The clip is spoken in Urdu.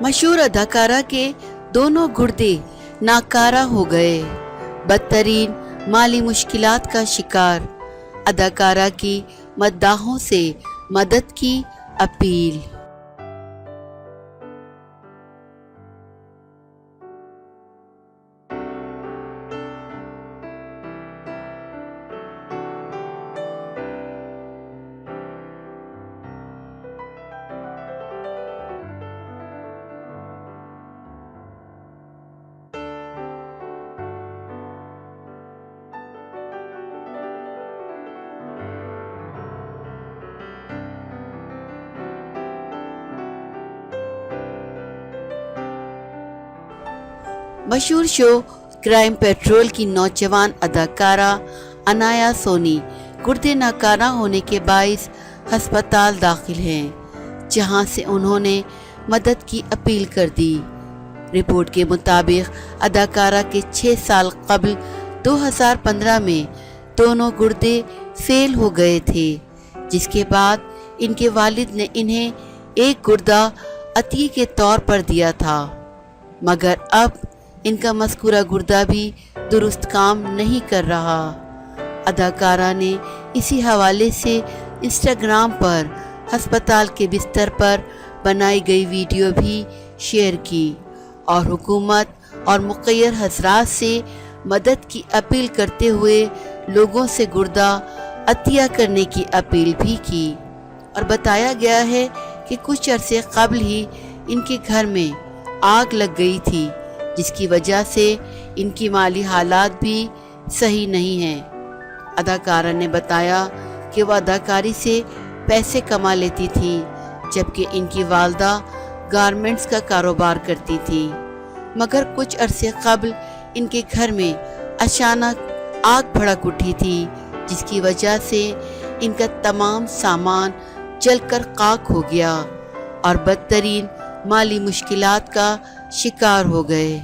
مشہور اداکارہ کے دونوں گردے ناکارہ ہو گئے، بدترین مالی مشکلات کا شکار، اداکارہ کی مداحوں سے مدد کی اپیل۔ مشہور شو کرائم پیٹرول کی نوجوان اداکارہ انایا سونی گردے ناکارہ ہونے کے باعث ہسپتال داخل ہیں، جہاں سے انہوں نے مدد کی اپیل کر دی۔ رپورٹ کے مطابق اداکارہ کے 6 سال قبل 2015 میں دونوں گردے فیل ہو گئے تھے، جس کے بعد ان کے والد نے انہیں ایک گردہ عطیے کے طور پر دیا تھا، مگر اب ان کا مذکورہ گردہ بھی درست کام نہیں کر رہا۔ اداکارہ نے اسی حوالے سے انسٹاگرام پر ہسپتال کے بستر پر بنائی گئی ویڈیو بھی شیئر کی اور حکومت اور مخیر حضرات سے مدد کی اپیل کرتے ہوئے لوگوں سے گردہ عطیہ کرنے کی اپیل بھی کی، اور بتایا گیا ہے کہ کچھ عرصے قبل ہی ان کے گھر میں آگ لگ گئی تھی، جس کی وجہ سے ان کی مالی حالات بھی صحیح نہیں ہیں۔ اداکارہ نے بتایا کہ وہ اداکاری سے پیسے کما لیتی تھی، جبکہ ان کی والدہ گارمنٹس کا کاروبار کرتی تھی، مگر کچھ عرصے قبل ان کے گھر میں اچانک آگ بھڑک اٹھی تھی، جس کی وجہ سے ان کا تمام سامان جل کر خاک ہو گیا اور بدترین مالی مشکلات کا شکار ہو گئے۔